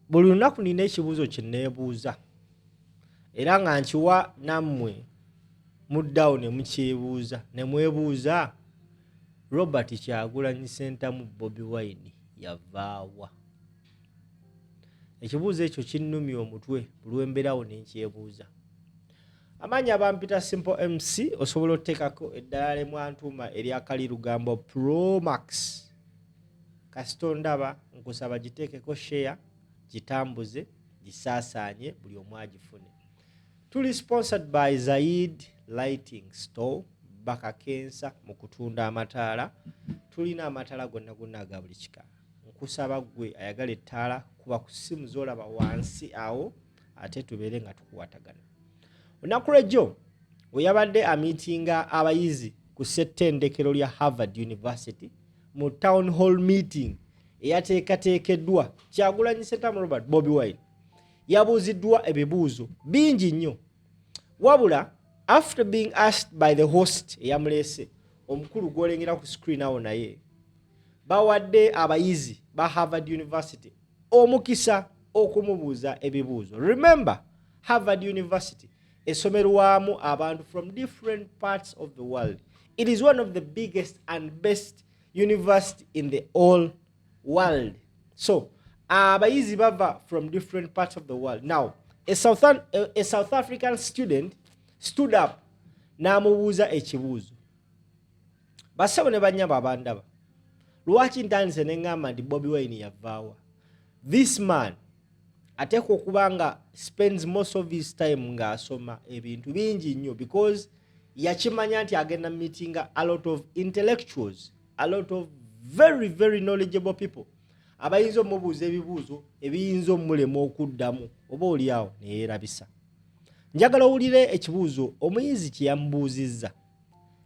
buli lunaku nina ekibuuzo kye neebuuza era nga nkiwa nammwe muddawo ne mukyebuuza ne mwebuuza Robert Kyagulanyi Ssentamu Bobi Wine yavaawa. Ekibuuzo ekyo kinnumya omutwe bulwemberawo ne nkyebuuza. Amanya bampita Simple MC, osobola oteekako eddala lemwantuma eryakali lugambo Pro Max. Kasito ndaba nkusaba giteekeko share, gitambuze, gisaasaanye buli omu agifune. Tuli sponsored by Zaid Lighting Store, Bakakensa mu kutunda amataala. Tulina amataala gonna aga buli kika. Nkusaba gwe ayagala ettaala kuba ku ssimu z'olaba wansi awo ate tubeere nga tukwatagana. Olunaku lw'ejjo we yabadde amiitinga abayizi ku ssettendekero lya Harvard University mu town hall meeting eyateekateekeddwa Kyagulanyi Ssentamu Robert Bobi Wine, yabuuziddwa ebibuuzo bingi nnyo. Wabula after being asked by the host eyamuleese, omukulu gw'olengera ku screen awo naye, bawadde abayizi ba Harvard University omukisa okumubuuza ebibuuzo. Remember, Harvard University esomerwamu abantu from different parts of the world. It is one of the biggest and best university in the whole world. So, abayizi bava from different parts of the world. Now, a South African student stood up n'amubuuza ekibuuzo. Bassebo ne bannyabo abandaba. Lwaki ntandise ne ngamba nti Bobi Wine yavaawa? This man ateekwa okuba nga spends most of his time ng'asoma ebintu bingi nnyo because yakimanya nti agenda meetinga a lot of intellectuals, a lot of very, very knowledgeable people. Abayinza omubuuza ebibuuzo ebiyinza omulema okuddamu oba oli awo ne yeerabisa. Njagala owulire ekibuuzo omuyizi kye yamubuuzizza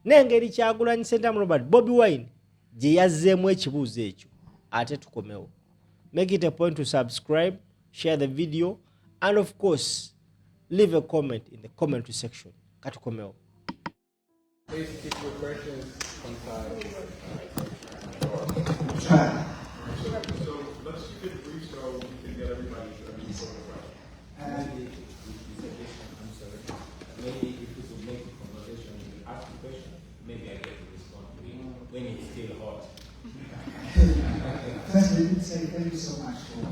n'engeri Kyagulanyi Ssentamu Robert Bobi Wine gye yazzeemu ekibuuzo ekyo. Ate tukomewo. Make it a point to subscribe, share the video, and of course, leave a comment in the comment section. Katukomewo. Please keep your questions concise. So let's keep it brief so we can get everybody's Maybe if we could make a conversation, ask a question, maybe I get to respond when it's still hot. First, let me say thank you so much for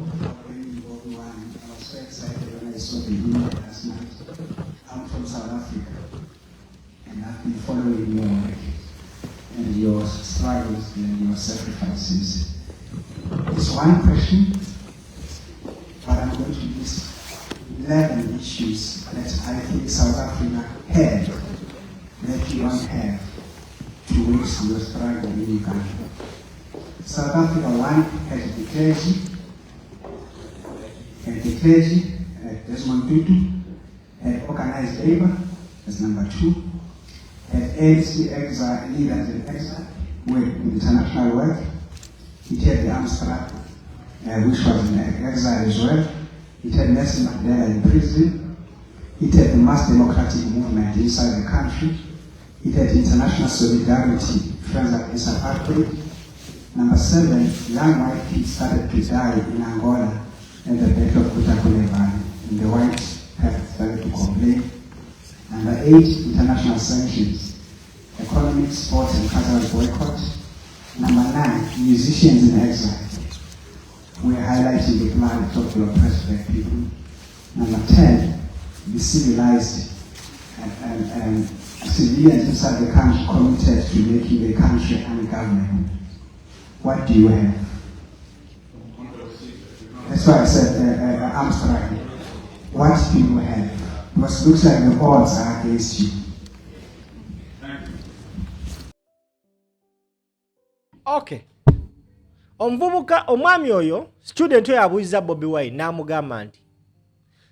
bringing Bobi Wine. I was so excited when I saw the video last night. I'm from South Africa, and I've been following your work and your struggles and your sacrifices. It's one question, but I'm going to list 11 issues that I think South Africa had that you don't have to waste your struggle in Uganda. South Africa, one, has the clergy, and the clergy, Desmond Tutu, had organized labor, that's number 2, had ANC exile, leaders in exile, with international work. It had the Amsterdam, which was in exile as well. It had Nelson Mandela in prison. It had the mass democratic movement inside the country. It had international solidarity, friends against apartheid. Number 7, young white kids started to die in Angola at the Battle of Kutakule Valley, and the whites have started to complain. Number 8, international sanctions, economic, sports, and cultural boycott. Number 9, musicians in exile. We're highlighting the plight of the oppressed black people. Number 10, the civilized and civilians inside the country committed to making the country ungovernable. What do you have? That's why I said I'm struggling. What do you have? Because it looks like the odds are against you. Okay. Omuvubuka omwami oyo student oyo abuuziza Bobi Wine n'amugamba nti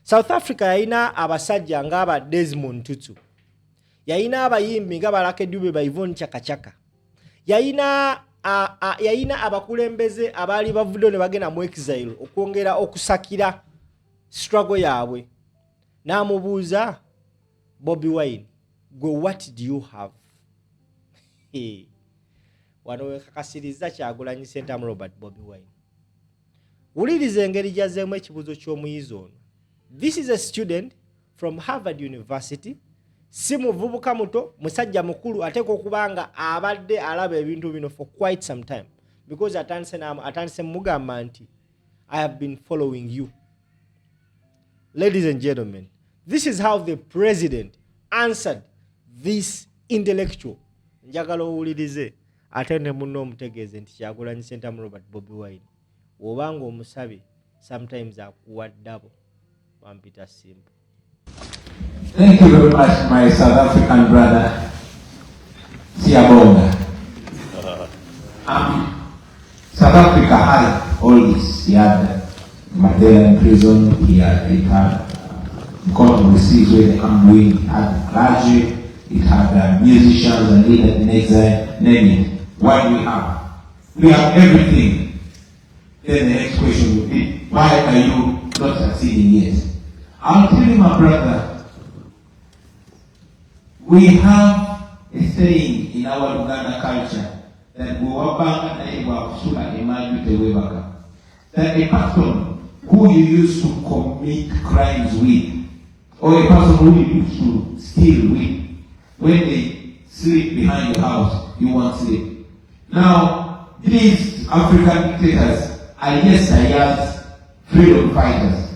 South Africa yalina abasajja ng'aba Desmond Tutu, yalina abayimbi nga Baraka Dube ba Yvonne Chakachaka, yalina abakulembeze abaali bavuddeyo ne bagenda mu exile okwongera okusakira struggle yaabwe. N'amubuuza Bobi Wine, gwe what do you have? Wano wekakasiriza Kyagulanyi Ssentamu Robert Bobi Wine. Wuliriza engeri gy'azzeemu ekibuuzo ky'omuyizi ono. This is a student from Harvard University. Si muvubuka muto, musajja mukulu ateekwa okuba nga abadde alaba ebintu bino for quite some time. Because atandise mugamba nti I have been following you. Ladies and gentlemen, this is how the president answered this intellectual. Njagala owulirize ate ne munno omutegeeze nti Kyagulanyi Ssentamu Robert Bobi Wine. Obanga omusabe sometimes akuwa double. Wampita simple. Thank you very much, my South African brother, Siyabonga. South Africa had all this. He had Mandela in prison, he had gone overseas where the armed wing had clergy, it had musicians and leaders in exile, name it. What do we have? We have everything. Then the next question would be, why are you not succeeding yet? I'll tell you, my brother, we have a saying in our Uganda culture that that a person who you used to commit crimes with, or a person who you used to steal with, when they sleep behind the house, you won't sleep. Now, these African dictators are yesterday's freedom fighters,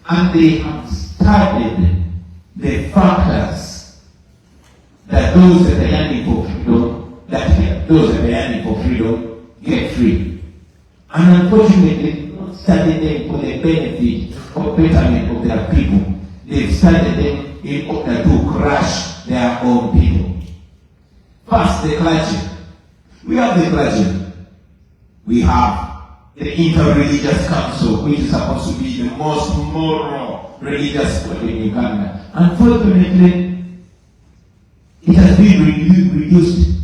and they have studied the factors that those that are yearning for freedom, that those that are yearning for freedom get free. And unfortunately, not studied them for the benefit or betterment of their people. They've studied them in order to crush their own people. First, the clergy. We have the clergy. We have the Interreligious Council, which is supposed to be the most moral religious body in Uganda. Unfortunately, it has been reduced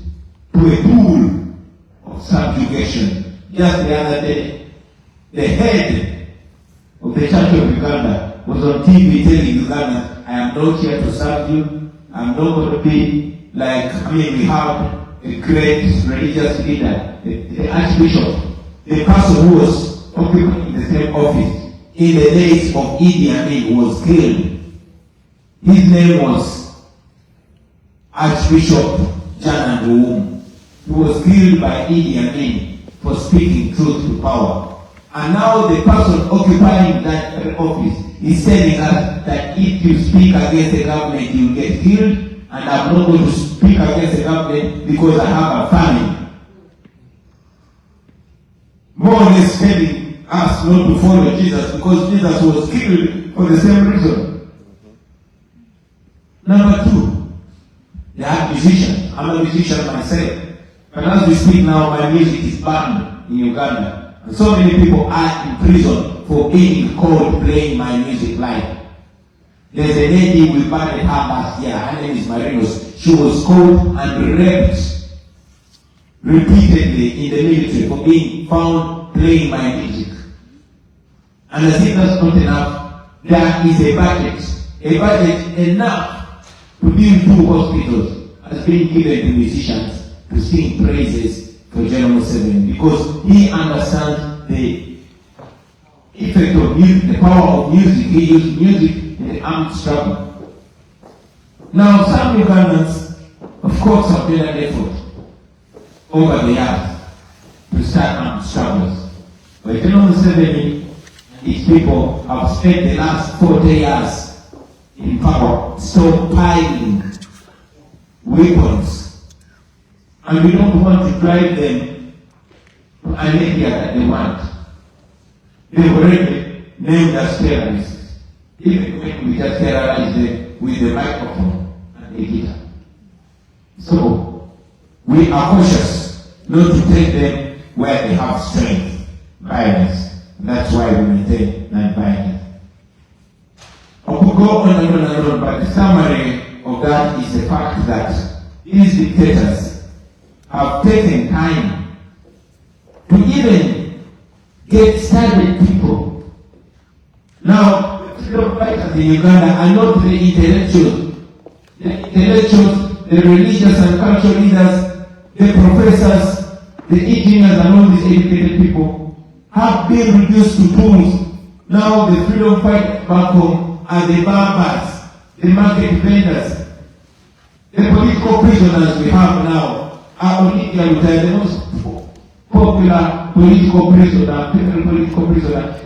to a pool of subjugation. Just the other day, the head of the Church of Uganda was on TV telling Uganda, I am not here to serve you. I'm not going to be like, we have a great religious leader, the Archbishop, the person who was occupying the same office in the days of Idi Amin was killed. His name was Archbishop Jan Nduwum. He was killed by Idi Amin for speaking truth to power. And now the person occupying that office is telling us that if you speak against the government, you will get killed, and I'm not going to speak against the government because I have a family. More or less telling us not to follow Jesus because Jesus was killed for the same reason. Number two, they are musicians. I'm a musician myself. But as we speak now, my music is banned in Uganda. And so many people are in prison for being caught playing my music live. There's a lady we banned her last year. Her name is Marinos. She was caught and raped repeatedly in the military for being found playing my music. And as if that's not enough, there is a budget enough to build 2 hospitals has been given to musicians to sing praises for General 7 because he understands the effect of music, the power of music. He used music in the armed struggle. Now, some Ugandans, of course, have made an effort over the years to start armed struggles. But General 7 and his people have spent the last 40 years in power stockpiling weapons. And we don't want to drive them to an area that they want. They've already named us terrorists. Even when we just terrorize them with the microphone and the guitar. So, we are cautious not to take them where they have strength, violence. That's why we maintain non-violence. I could go on and on and on, but the summary of that is the fact that these dictators have taken time to even get started people. Now, the freedom fighters in Uganda are not the intellectuals. The intellectuals, the religious and cultural leaders, the professors, the engineers and all these educated people have been reduced to tools. Now the freedom fight back home are the barbers, the market vendors, the political prisoners we have now are Olivia Lutaya. The most popular political prisoner,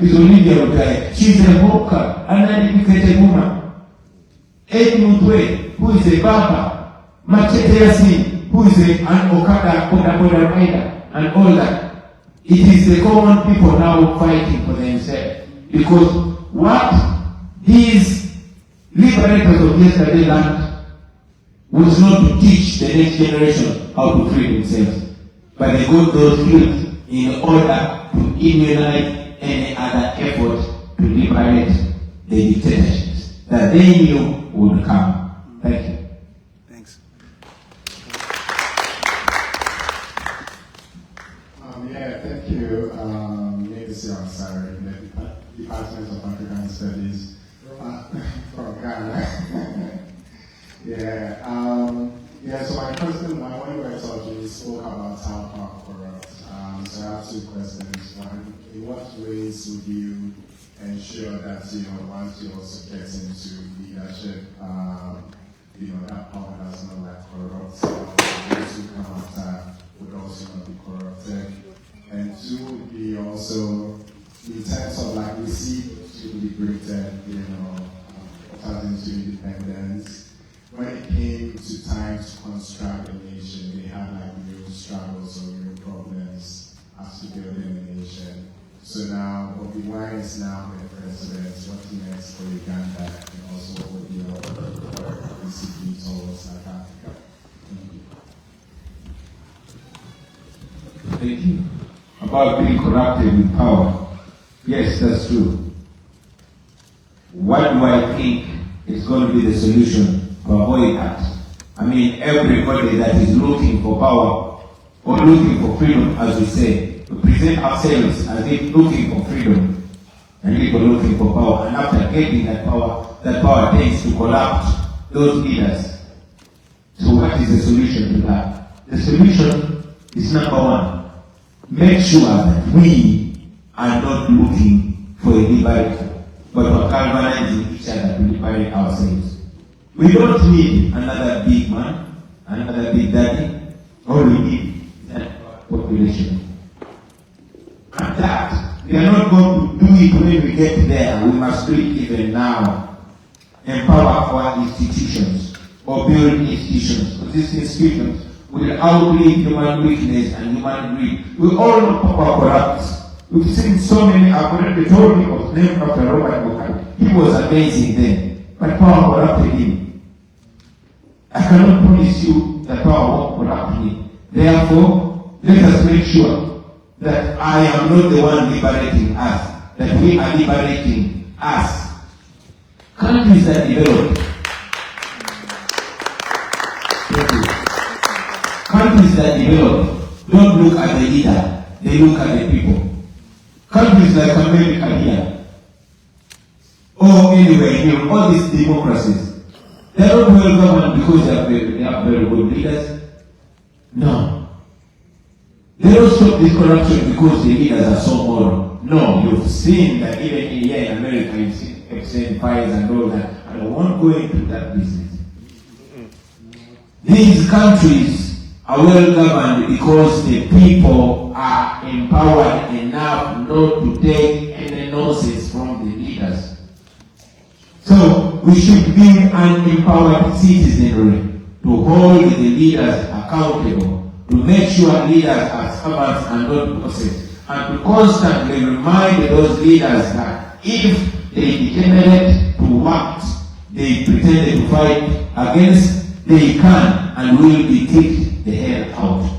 is Olivia Lutaya. She's a hawker, an uneducated woman. Ed Mutwe, who is a barber, Machete Yasin, who is an Okada Boda rider, and all that. It is the common people now fighting for themselves. Because what these liberators of yesterday learned was not to teach the next generation how to free themselves, but they got those skills in order to immunize any other effort to liberate the dictatorships that they knew would come. Thank you. Thanks. Yeah, thank you. Legacy Ansari, the Department of African Studies from Ghana. Yeah, so my question, when we were talking, we spoke about how power corrupts. So I have two questions. One, in what ways would you ensure that, once you also get into leadership, that power does not corrupt, those who come after would also not be corrupted? And two would be also, in terms of we see to be liberated, starting to independence. When it came to time to construct a nation, they had real struggles or real problems after building a nation. So now, Bobi Wine is now the president. What's next for Uganda? And also, what would be your BCP towards South Africa? Thank you. About being corrupted with power. Yes, that's true. What do I think is going to be the solution to avoid that? I mean, everybody that is looking for power or looking for freedom, as we say, to present ourselves as if looking for freedom and people looking for power. And after getting that power tends to corrupt those leaders. So what is the solution to that? The solution is number one, make sure that we are not looking for a liberation, but we're galvanizing each other to liberate ourselves. We don't need another big man, another big daddy. All we need is that population. And that, we are not going to do it when we get there. We must do it even now. Empower our institutions or build institutions. Because these institutions will outlive human weakness and human greed. We all know power corrupts. We've seen so many. I've already told you of the name after Robert Mugabe. He was amazing then, but power corrupted him. I cannot promise you that power won't corrupt me. Therefore, let us make sure that I am not the one liberating us, that we are liberating us. Countries that develop, countries that develop don't look at the leader, they look at the people. Countries like America here, or anywhere here, all these democracies, they are not well governed because they have very good leaders. No. They don't stop this corruption because the leaders are so moral. No, you've seen that even here in America, you've seen exchange files and all that. And I won't go into that business. These countries are well governed because the people are empowered enough not to take any nonsense from the leaders. So we should build an empowered citizenry to hold the leaders accountable, to make sure leaders are servants and not bosses, and to constantly remind those leaders that if they degenerate to what they pretended to fight against, they can and will be kicked the hell out.